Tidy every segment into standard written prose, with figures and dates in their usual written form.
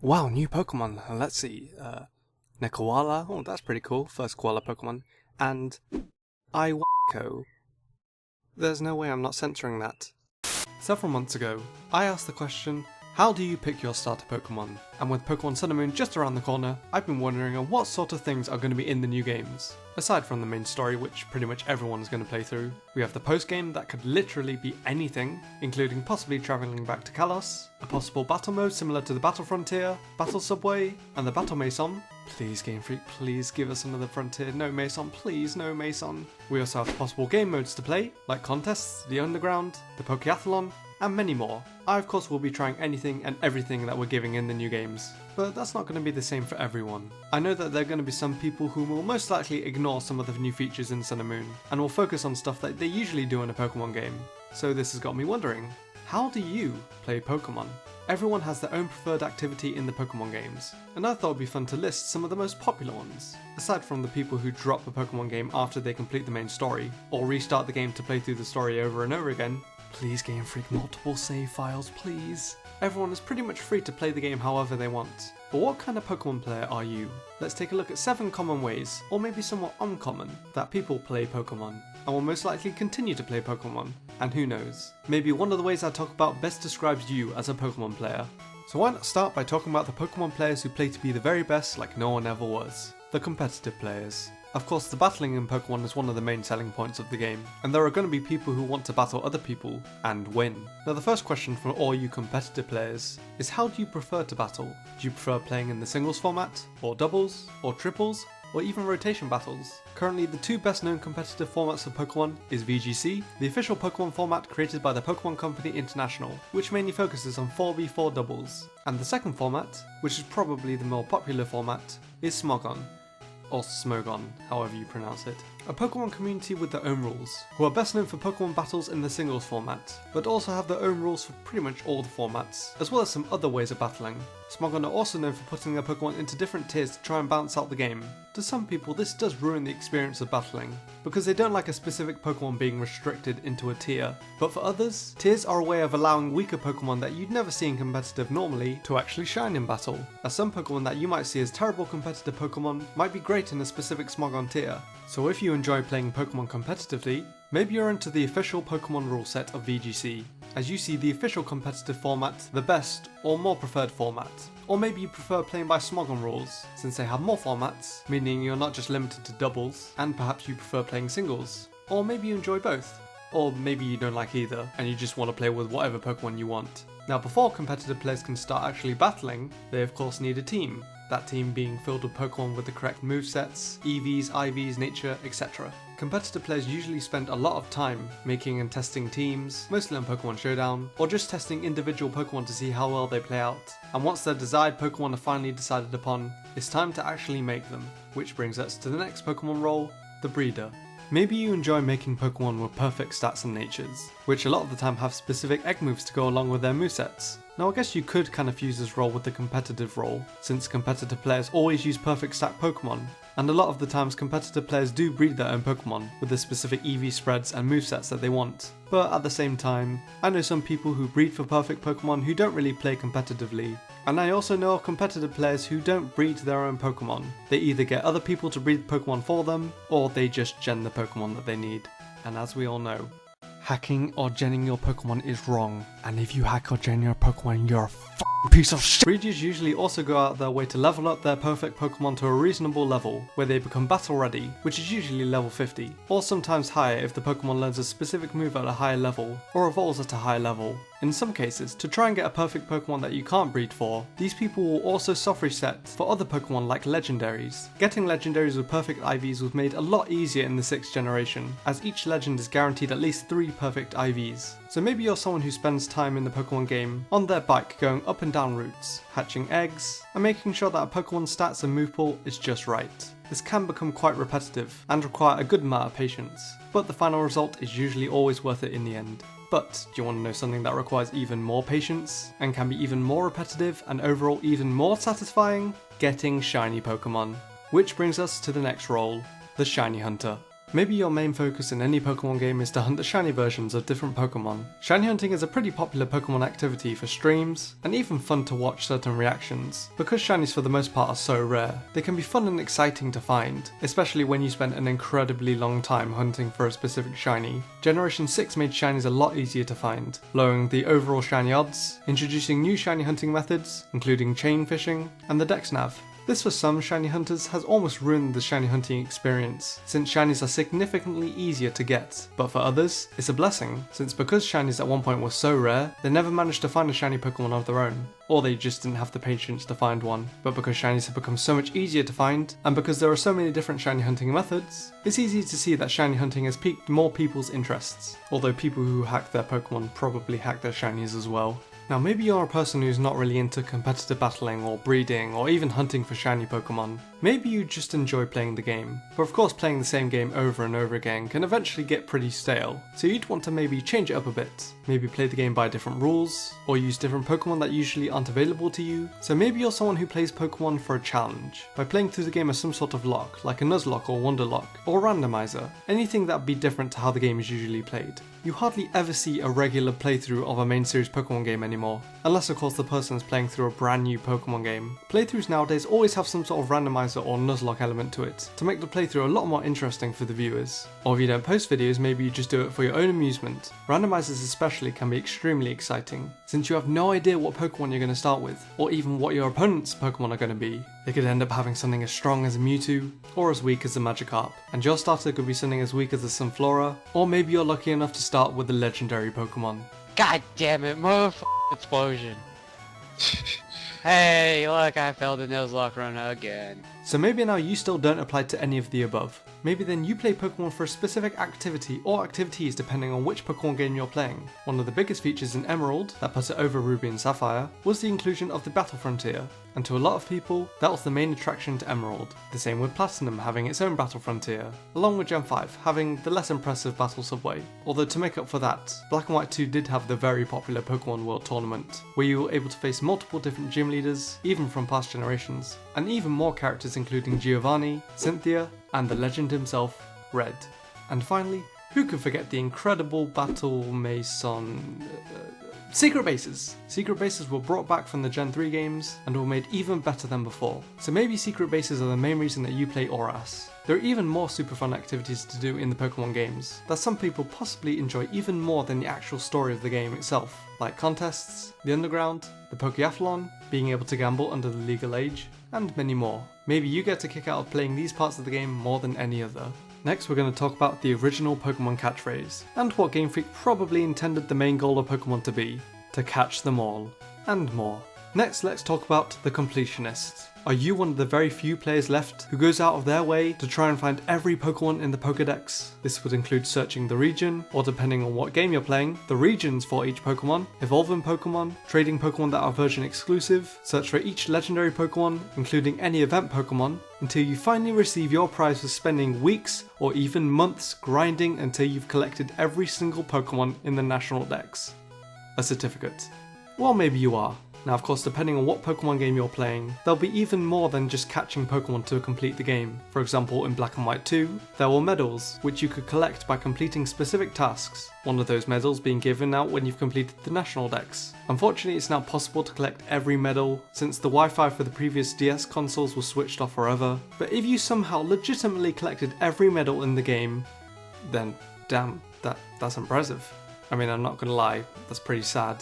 Wow, new Pokemon. Let's see. Nekawala. Oh, that's pretty cool. First koala Pokemon. And Iwako. There's no way I'm not censoring that. Several months ago, I asked the question, how do you pick your starter Pokemon? And with Pokemon Sun and Moon just around the corner, I've been wondering on what sort of things are going to be in the new games. Aside from the main story, which pretty much everyone is going to play through, we have the post-game that could literally be anything, including possibly travelling back to Kalos, a possible battle mode similar to the Battle Frontier, Battle Subway, and the Battle Mason. Please Game Freak, please give us another Frontier, no Mason, please no Mason. We also have possible game modes to play, like contests, the Underground, the Pokéathlon, and many more. I of course will be trying anything and everything that we're giving in the new games, but that's not going to be the same for everyone. I know that there are going to be some people who will most likely ignore some of the new features in Sun and Moon, and will focus on stuff that they usually do in a Pokemon game. So this has got me wondering, how do you play Pokemon? Everyone has their own preferred activity in the Pokemon games, and I thought it would be fun to list some of the most popular ones. Aside from the people who drop a Pokemon game after they complete the main story, or restart the game to play through the story over and over again. Please Game Freak, multiple save files, please. Everyone is pretty much free to play the game however they want. But what kind of Pokemon player are you? Let's take a look at 7 common ways, or maybe somewhat uncommon, that people play Pokemon, and will most likely continue to play Pokemon. And who knows, maybe one of the ways I talk about best describes you as a Pokemon player. So why not start by talking about the Pokemon players who play to be the very best like no one ever was. The competitive players. Of course, the battling in Pokemon is one of the main selling points of the game, and there are going to be people who want to battle other people and win. Now the first question for all you competitive players is, how do you prefer to battle? Do you prefer playing in the singles format, or doubles, or triples, or even rotation battles? Currently the 2 best known competitive formats of Pokemon is VGC, the official Pokemon format created by the Pokemon Company International, which mainly focuses on 4v4 doubles, and the second format, which is probably the more popular format, is Smogon. Or Smogon, however you pronounce it. A Pokemon community with their own rules, who are best known for Pokemon battles in the singles format, but also have their own rules for pretty much all the formats, as well as some other ways of battling. Smogon are also known for putting their Pokemon into different tiers to try and balance out the game. To some people this does ruin the experience of battling, because they don't like a specific Pokemon being restricted into a tier, but for others, tiers are a way of allowing weaker Pokemon that you'd never see in competitive normally to actually shine in battle, as some Pokemon that you might see as terrible competitive Pokemon might be great in a specific Smogon tier. So if you enjoy playing Pokemon competitively, maybe you're into the official Pokemon rule set of VGC, as you see the official competitive format the best or more preferred format. Or maybe you prefer playing by Smogon rules, since they have more formats, meaning you're not just limited to doubles, and perhaps you prefer playing singles. Or maybe you enjoy both. Or maybe you don't like either, and you just want to play with whatever Pokemon you want. Now before competitive players can start actually battling, they of course need a team. That team being filled with Pokemon with the correct movesets, EVs, IVs, nature, etc. Competitive players usually spend a lot of time making and testing teams, mostly on Pokemon Showdown, or just testing individual Pokemon to see how well they play out. And once their desired Pokemon are finally decided upon, it's time to actually make them. Which brings us to the next Pokemon role, the breeder. Maybe you enjoy making Pokemon with perfect stats and natures, which a lot of the time have specific egg moves to go along with their movesets. Now I guess you could kind of fuse this role with the competitive role, since competitive players always use perfect stat Pokemon, and a lot of the times competitive players do breed their own Pokemon with the specific EV spreads and movesets that they want. But at the same time, I know some people who breed for perfect Pokemon who don't really play competitively, and I also know of competitive players who don't breed their own Pokemon. They either get other people to breed Pokemon for them, or they just gen the Pokemon that they need. And as we all know, hacking or genning your Pokemon is wrong, and if you hack or gen your Pokemon, you're a piece of shit. Breeders usually also go out their way to level up their perfect Pokemon to a reasonable level, where they become battle ready, which is usually level 50, or sometimes higher if the Pokemon learns a specific move at a higher level, or evolves at a higher level. In some cases, to try and get a perfect Pokemon that you can't breed for, these people will also soft reset for other Pokemon like legendaries. Getting legendaries with perfect IVs was made a lot easier in the 6th generation, as each legend is guaranteed at least 3 perfect IVs. So maybe you're someone who spends time in the Pokemon game on their bike going up and down routes, hatching eggs, and making sure that a Pokemon's stats and move pool is just right. This can become quite repetitive and require a good amount of patience, but the final result is usually always worth it in the end. But do you want to know something that requires even more patience, and can be even more repetitive and overall even more satisfying? Getting shiny Pokemon. Which brings us to the next role, the Shiny Hunter. Maybe your main focus in any Pokemon game is to hunt the shiny versions of different Pokemon. Shiny hunting is a pretty popular Pokemon activity for streams, and even fun to watch certain reactions. Because shinies for the most part are so rare, they can be fun and exciting to find, especially when you spent an incredibly long time hunting for a specific shiny. Generation 6 made shinies a lot easier to find, lowering the overall shiny odds, introducing new shiny hunting methods, including chain fishing, and the Dex Nav. This for some shiny hunters has almost ruined the shiny hunting experience, since shinies are significantly easier to get, but for others, it's a blessing, since because shinies at one point were so rare, they never managed to find a shiny Pokemon of their own, or they just didn't have the patience to find one. But because shinies have become so much easier to find, and because there are so many different shiny hunting methods, it's easy to see that shiny hunting has piqued more people's interests, although people who hack their Pokemon probably hack their shinies as well. Now maybe you're a person who's not really into competitive battling or breeding or even hunting for shiny Pokemon. Maybe you just enjoy playing the game, but of course playing the same game over and over again can eventually get pretty stale, so you'd want to maybe change it up a bit. Maybe play the game by different rules, or use different Pokemon that usually aren't available to you. So maybe you're someone who plays Pokemon for a challenge, by playing through the game as some sort of lock, like a Nuzlocke or Wonderlock, or randomizer, anything that would be different to how the game is usually played. You hardly ever see a regular playthrough of a main series Pokemon game anymore, unless of course the person is playing through a brand new Pokemon game. Playthroughs nowadays always have some sort of randomizer or Nuzlocke element to it, to make the playthrough a lot more interesting for the viewers. Or if you don't post videos, maybe you just do it for your own amusement. Randomizers especially can be extremely exciting, since you have no idea what Pokemon you're going to start with, or even what your opponent's Pokemon are going to be. They could end up having something as strong as a Mewtwo, or as weak as a Magikarp, and your starter could be something as weak as a Sunflora, or maybe you're lucky enough to start with a legendary Pokemon. God damn it, motherfucking explosion. Hey, look, I failed the Nuzlocke run again. So maybe now you still don't apply to any of the above. Maybe then you play Pokemon for a specific activity or activities depending on which Pokemon game you're playing. One of the biggest features in Emerald, that put it over Ruby and Sapphire, was the inclusion of the Battle Frontier, and to a lot of people, that was the main attraction to Emerald. The same with Platinum having its own Battle Frontier, along with Gen 5 having the less impressive Battle Subway. Although to make up for that, Black and White 2 did have the very popular Pokemon World Tournament, where you were able to face multiple different gym leaders, even from past generations, and even more characters including Giovanni, Cynthia, and the legend himself, Red. And finally, who could forget the incredible Battle Mason... Secret Bases! Secret Bases were brought back from the Gen 3 games and were made even better than before. So maybe Secret Bases are the main reason that you play ORAS. There are even more super fun activities to do in the Pokemon games that some people possibly enjoy even more than the actual story of the game itself, like contests, the underground, the Pokéathlon, being able to gamble under the legal age, and many more. Maybe you get a kick out of playing these parts of the game more than any other. Next we're going to talk about the original Pokemon catchphrase, and what Game Freak probably intended the main goal of Pokemon to be, to catch them all, and more. Next let's talk about the completionist. Are you one of the very few players left who goes out of their way to try and find every Pokemon in the Pokédex? This would include searching the region, or depending on what game you're playing, the regions for each Pokemon, evolving Pokemon, trading Pokemon that are version exclusive, search for each legendary Pokemon, including any event Pokemon, until you finally receive your prize for spending weeks or even months grinding until you've collected every single Pokemon in the National Dex. A certificate. Well, maybe you are. Now of course, depending on what Pokemon game you're playing, there'll be even more than just catching Pokemon to complete the game. For example, in Black and White 2, there were medals, which you could collect by completing specific tasks, one of those medals being given out when you've completed the National Dex. Unfortunately, it's now possible to collect every medal, since the Wi-Fi for the previous DS consoles was switched off forever, but if you somehow legitimately collected every medal in the game, then damn, that's impressive. I mean, I'm not gonna lie, that's pretty sad.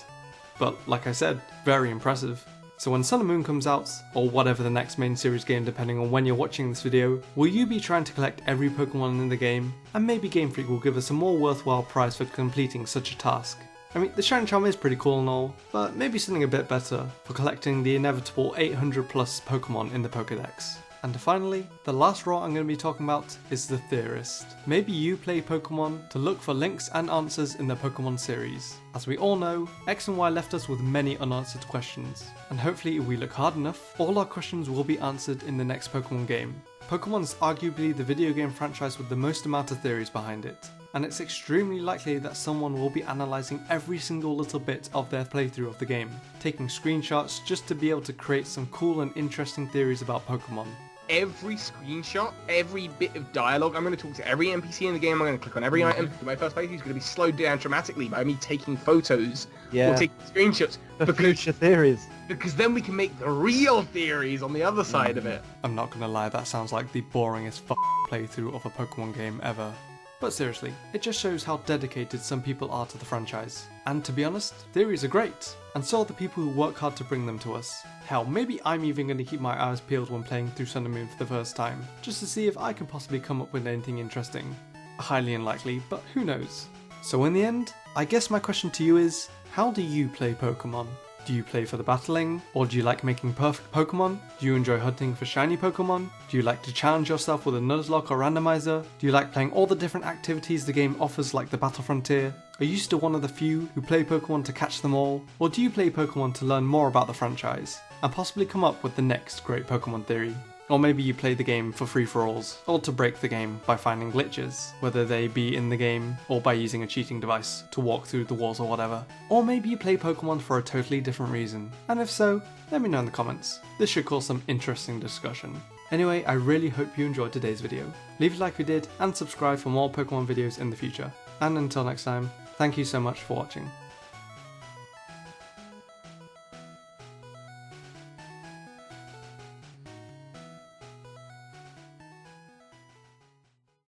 But like I said, very impressive. So when Sun and Moon comes out, or whatever the next main series game depending on when you're watching this video, will you be trying to collect every Pokemon in the game? And maybe Game Freak will give us a more worthwhile prize for completing such a task. I mean, the Shiny Charm is pretty cool and all, but maybe something a bit better for collecting the inevitable 800 plus Pokemon in the Pokédex. And finally, the last role I'm going to be talking about is the Theorist. Maybe you play Pokemon to look for links and answers in the Pokemon series. As we all know, X and Y left us with many unanswered questions, and hopefully if we look hard enough, all our questions will be answered in the next Pokemon game. Pokemon is arguably the video game franchise with the most amount of theories behind it, and it's extremely likely that someone will be analysing every single little bit of their playthrough of the game, taking screenshots just to be able to create some cool and interesting theories about Pokemon. every screenshot, every bit of dialogue. I'm going to talk to every NPC in the game. I'm going to click on every item. My first playthrough is going to be slowed down dramatically by me taking photos or taking screenshots. For future theories. Because then we can make the real theories on the other side of it. I'm not gonna lie, that sounds like the boringest playthrough of a Pokemon game ever. But seriously, it just shows how dedicated some people are to the franchise. And to be honest, theories are great, and so are the people who work hard to bring them to us. Hell, maybe I'm even going to keep my eyes peeled when playing through Sun and Moon for the first time, just to see if I can possibly come up with anything interesting. Highly unlikely, but who knows. So in the end, I guess my question to you is, how do you play Pokemon? Do you play for the battling? Or do you like making perfect Pokemon? Do you enjoy hunting for shiny Pokemon? Do you like to challenge yourself with a Nuzlocke or randomizer? Do you like playing all the different activities the game offers like the Battle Frontier? Are you still one of the few who play Pokemon to catch them all? Or do you play Pokemon to learn more about the franchise and possibly come up with the next great Pokemon theory? Or maybe you play the game for free-for-alls, or to break the game by finding glitches, whether they be in the game or by using a cheating device to walk through the walls or whatever. Or maybe you play Pokemon for a totally different reason, and if so, let me know in the comments. This should cause some interesting discussion. Anyway, I really hope you enjoyed today's video. Leave a like if you did, and subscribe for more Pokemon videos in the future. And until next time, thank you so much for watching.